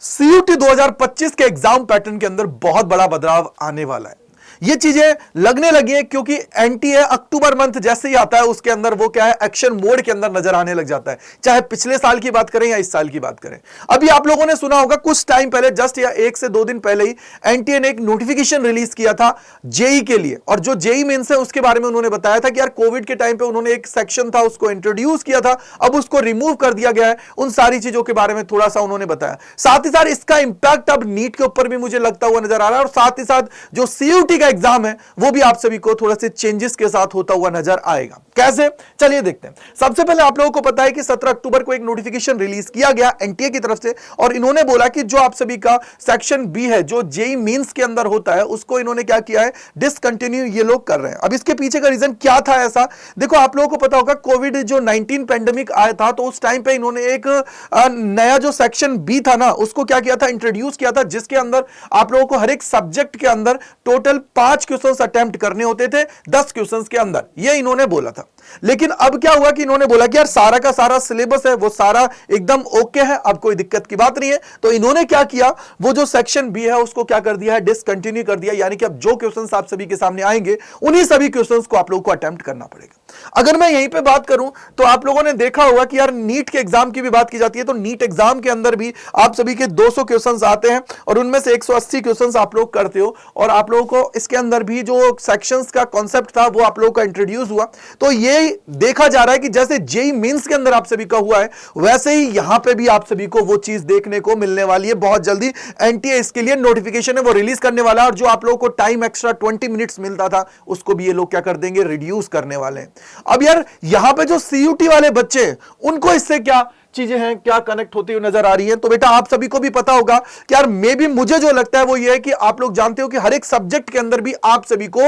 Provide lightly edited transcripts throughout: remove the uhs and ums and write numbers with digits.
CUT 2025 के exam pattern के अंदर बहुत बड़ा बदलाव आने वाला है। ये चीजें लगने लगी है क्योंकि एनटीए अक्टूबर मंथ जैसे ही आता है उसके अंदर वो क्या है, एक्शन मोड के अंदर नजर आने लग जाता है, चाहे पिछले साल की बात करें या इस साल की बात करें। अभी आप लोगों ने सुना होगा कुछ टाइम पहले, जस्ट या 1 से 2 दिन पहले ही एनटीए ने एक नोटिफिकेशन रिलीज किया था जेई के लिए, और जो जेई मेंस है उसके बारे में उन्होंने बताया था कि यार कोविड के टाइम पे उन्होंने एक सेक्शन था उसको इंट्रोड्यूस किया था, अब उसको रिमूव कर दिया गया है। उन सारी चीजों के बारे में थोड़ा सा उन्होंने बताया। साथ ही साथ इसका इंपैक्ट अब नीट के ऊपर भी मुझे लगता हुआ नजर आ रहा है, और साथ ही साथ जो सीयूटी का एग्जाम है वो भी आप सभी को थोड़ा से चेंजेस के साथ होता हुआ नजर आएगा। कैसे, चलिए देखते हैं। सबसे पहले आप लोगों को पता है कि 17 अक्टूबर को एक नोटिफिकेशन रिलीज किया गया एनटीए की तरफ से, और इन्होंने बोला कि जो आप सभी का सेक्शन बी है जो जेई मेंस के अंदर होता है उसको इन्होंने क्या किया है, डिसकंटिन्यू ये लोग कर रहे हैं। अब इसके पीछे का रीजन क्या था ऐसा, देखो आप लोगों को पता होगा कोविड जो 19 पेंडेमिक आया था तो उस टाइम पे इन्होंने एक नया जो सेक्शन बी था ना उसको क्या किया था, इंट्रोड्यूस किया था, जिसके अंदर आप लोगों को हर एक सब्जेक्ट के अंदर टोटल 5 क्वेश्चंस अटेम्प्ट करने होते थे 10 क्वेश्चंस के अंदर, ये इन्होंने बोला था। लेकिन अब क्या हुआ कि इन्होंने बोला कि यार सारा का सारा सिलेबस है वो सारा एकदम ओके है, अब कोई दिक्कत की बात नहीं है। तो इन्होंने क्या किया, वो जो सेक्शन बी है उसको क्या कर दिया है, डिसकंटिन्यू कर दिया, यानी कि अब जो क्वेश्चंस आप सभी के सामने आएंगे उन्हीं सभी क्वेश्चंस को आप लोगों को अटेम्प्ट करना पड़ेगा। अगर मैं यहीं पे बात करूं तो आप लोगों ने देखा होगा कि यार नीट के एग्जाम की भी बात की जाती है, तो नीट एग्जाम के अंदर भी आप सभी के 200 क्वेश्चंस आते हैं और उनमें से 180 क्वेश्चंस आप लोग करते हो, और आप लोगों को इसके अंदर भी जो सेक्शंस का कॉन्सेप्ट था वो आप लोगों का इंट्रोड्यूस हुआ। तो ये देखा जा रहा है कि जैसे जेई मेंस के अंदर आप सभी का हुआ है वैसे ही यहां पे भी आप सभी को वो चीज देखने को मिलने वाली है। बहुत जल्दी एनटीए इसके लिए नोटिफिकेशन है वो रिलीज करने वाला है, और जो आप लोगों को टाइम एक्स्ट्रा 20 मिनट्स मिलता था उसको भी ये लोग क्या कर देंगे, रिड्यूस करने वाले हैं। अब यार यहां पे जो सीयूटी वाले बच्चे हैं उनको इससे क्या चीजें हैं, क्या कनेक्ट होती हुई नजर आ रही है, तो बेटा आप सभी को भी पता होगा कि यार मे भी मुझे जो लगता है वो ये है कि आप लोग जानते हो कि हर एक सब्जेक्ट के अंदर भी आप सभी को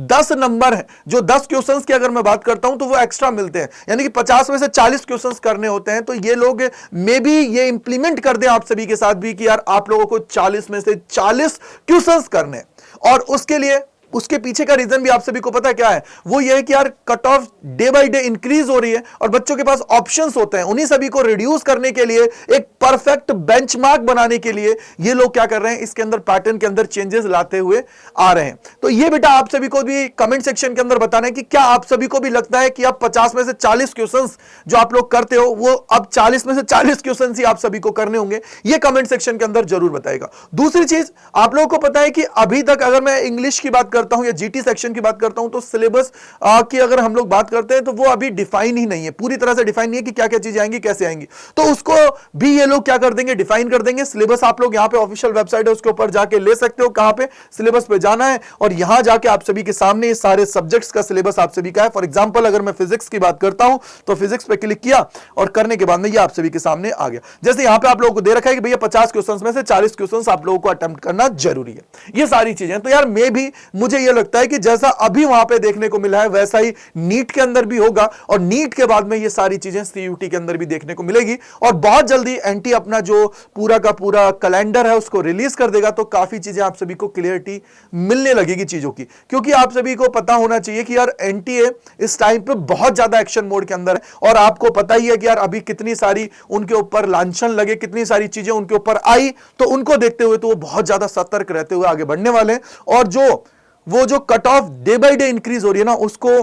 10 नंबर है, जो 10 क्वेश्चंस की अगर मैं बात करता हूं तो वो एक्स्ट्रा मिलते हैं, यानी कि 50 में से 40 क्वेश्चंस करने होते हैं। तो ये लोग मे भी ये इंप्लीमेंट कर दें आप सभी के साथ भी कि यार आप लोगों को 40 में से 40 क्वेश्चंस करने, और उसके लिए उसके पीछे का रीजन भी आप सभी को पता है क्या है, वो ये है कि यार cut off day by day increase हो रही है और बच्चों के पास ऑप्शंस होते हैं, उन्हीं सभी को रिड्यूस करने के लिए, एक परफेक्ट बेंचमार्क बनाने के लिए ये लोग क्या कर रहे हैं, इसके अंदर पैटर्न के अंदर चेंजेस लाते हुए आ रहे हैं। तो ये बेटा आप सभी को भी कमेंट सेक्शन के अंदर बताना है कि क्या आप सभी को भी लगता है कि अब 50 में से 40 क्वेश्चंस जो आप लोग करते हो वो अब 40 में से 40 क्वेश्चंस ही आप सभी को करने होंगे, ये कमेंट सेक्शन के अंदर जरूर बताएगा। दूसरी चीज आप लोगों को पता है कि अभी तक अगर मैं इंग्लिश की बात करता हूं या जीटी सेक्शन की बात करता हूं तो सिलेबस की अगर हम लोग बात करते हैं तो वो अभी डिफाइन ही नहीं है, पूरी तरह से डिफाइन नहीं है कि क्या क्या चीजें आएंगी, कैसे आएंगी। तो उसको भी ये लोग क्या कर देंगे, डिफाइन कर देंगे। सिलेबस आप लोग यहां पे ऑफिशियल वेबसाइट है उसके ऊपर जाके ले सकते हो, कहां पे, सिलेबस पे जाना है और यहां जाके आप सभी के सामने सारे सब्जेक्ट्स का सिलेबस आप सभी का है। फॉर एग्जांपल अगर मैं फिजिक्स की बात करता हूं तो फिजिक्स पे क्लिक किया और करने के बाद में ये आप सभी के सामने आ गया। जैसे यहां पे आप लोगों को दे रखा है कि भैया 50 क्वेश्चंस में से 40 क्वेश्चंस आप लोगों को अटेम्प्ट करना जरूरी है, ये सारी चीजें। तो यार मे भी मुझे ये लगता है कि जैसा अभी वहां पे देखने को मिला है वैसा ही नीट के अंदर भी होगा, और नीट के बाद में ये सारी चीजें सीयूटी के अंदर भी देखने को मिलेगी। और बहुत जल्दी एनटी अपना जो पूरा का पूरा कैलेंडर है उसको रिलीज कर देगा, तो काफी चीजें आप सभी को क्लियरिटी मिलने लगेगी चीजों की। क्योंकि आप सभी को पता होना चाहिए कि यार एनटीए इस टाइम पे बहुत ज्यादा एक्शन मोड के अंदर है, और आपको पता ही है कि यार अभी कितनी सारी उनके ऊपर लांछन लगे, कितनी सारी चीजें उनके ऊपर आई, तो उनको देखते हुए तो वो बहुत ज्यादा सतर्क रहते हुए आगे बढ़ने वाले हैं। और वो जो cut off day by day increase हो रही है ना उसको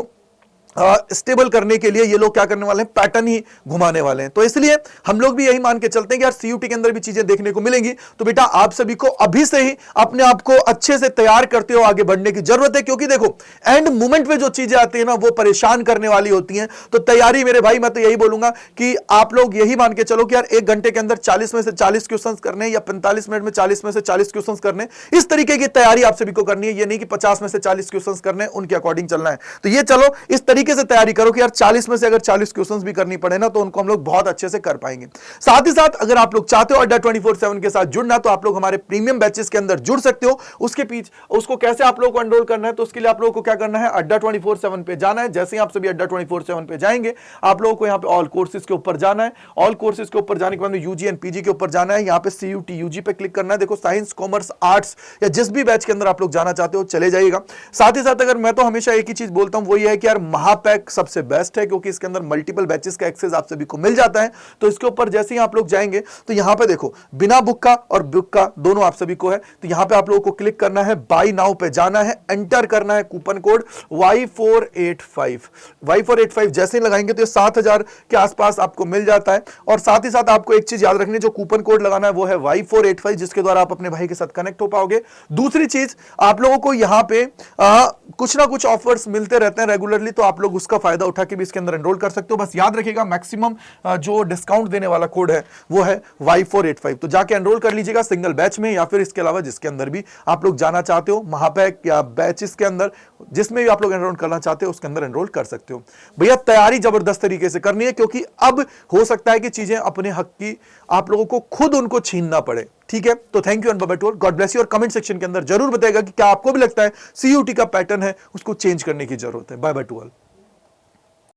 स्टेबल करने के लिए ये लोग क्या करने वाले हैं, पैटर्न ही घुमाने वाले हैं। तो इसलिए हम लोग भी यही मान के चलते हैं कि यार सीयूटी के अंदर भी चीजें देखने को मिलेंगी। तो बेटा आप सभी को अभी से ही अपने आप को अच्छे से तैयार करते हो आगे बढ़ने की जरूरत है, क्योंकि देखो एंड मोमेंट में जो चीजें आती है ना वो परेशान करने वाली होती हैं। तो तैयारी मेरे भाई, मैं तो यही बोलूंगा कि आप लोग यही मान के चलो कि यार 1 घंटे के अंदर 40 में से 40 क्वेश्चन करने या 45 मिनट में 40 में से 40 क्वेश्चन करने, इस तरीके की तैयारी आप सभी को करनी है। ये नहीं कि 50 में से 40 क्वेश्चन करने उनके अकॉर्डिंग चलना है। तो ये चलो इस तरीके से तैयारी करो कि यार 40 में से अगर 40 क्वेश्चंस भी करनी पड़े ना तो उनको हम लोग बहुत अच्छे से कर पाएंगे। साथ ही साथ अगर आप लोग चाहते हो अड्डा 24/7 के साथ जुड़ना तो आप लोग हमारे प्रीमियम बैचेस के अंदर जुड़ सकते हो। उसके पीछे उसको कैसे आप लोगों को एनरोल करना है, तो उसके लिए आप लोगों को क्या करना है, अड्डा 24/7 पे जाना है। जैसे ही आप सभी अड्डा 24/7 पे जाएंगे आप लोगों को यहाँ पे ऑल कोर्सेज के ऊपर जाना है। ऑल कोर्सेज के ऊपर जाने के बाद यूजी एंड पीजी के ऊपर जाना है। यहाँ पे सीयूटी यूजी पे क्लिक करना है। देखो साइंस, कॉमर्स, आर्ट्स या जिस भी बैच के अंदर आप लोग जाना चाहते हो चले जाइएगा। साथ ही साथ अगर मैं तो हमेशा एक ही चीज बोलता हूं वो ये है कि यार महापैक सबसे बेस्ट है क्योंकि इसके अंदर मल्टीपल बैचेस का एक्सेस आप सभी को मिल जाता है। तो इसके ऊपर जैसे ही आप लोग जाएंगे तो यहां पे देखो बिना बुक का और बुक का दोनों आप सभी को है। तो यहां पे आप लोगों को क्लिक करना है, बाय नाउ पे जाना है, एंटर करना है कूपन कोड Y485 जैसे ही लगाएंगे तो ये 7,000 के आसपास आपको मिल जाता है। और साथ ही साथ आपको एक चीज याद रखनी है, जो कूपन कोड लगाना है वो है Y485, जिसके द्वारा आप अपने भाई के साथ कनेक्ट हो पाओगे। दूसरी चीज, आप लोगों को यहां पे कुछ ना कुछ ऑफर्स मिलते रहते हैं रेगुलरली, तो आप लोग उसका फायदा उठा के भी इसके अंदर एनरोल कर सकते हो। बस याद रखिएगा मैक्सिमम जो डिस्काउंट देने वाला कोड है वो है Y485। तो जाके एनरोल कर लीजिएगा सिंगल बैच में या फिर इसके अलावा जिसके अंदर भी आप लोग जाना चाहते हो, महापैक या बैचेस के अंदर जिसमें भी आप लोग एनरोल करना चाहते हो उसके अंदर एनरोल कर सकते हो। भैया तैयारी जबरदस्त तरीके से करनी है क्योंकि अब हो सकता है कि चीजें अपने हक की आप लोगों को खुद उनको छीनना पड़े। ठीक है, तो thank you and bye bye to all, God bless you. और कमेंट सेक्शन के अंदर जरूर बताएगा कि क्या आपको भी लगता है सीयूटी का पैटर्न है उसको चेंज करने की जरूरत है। Bye bye to all.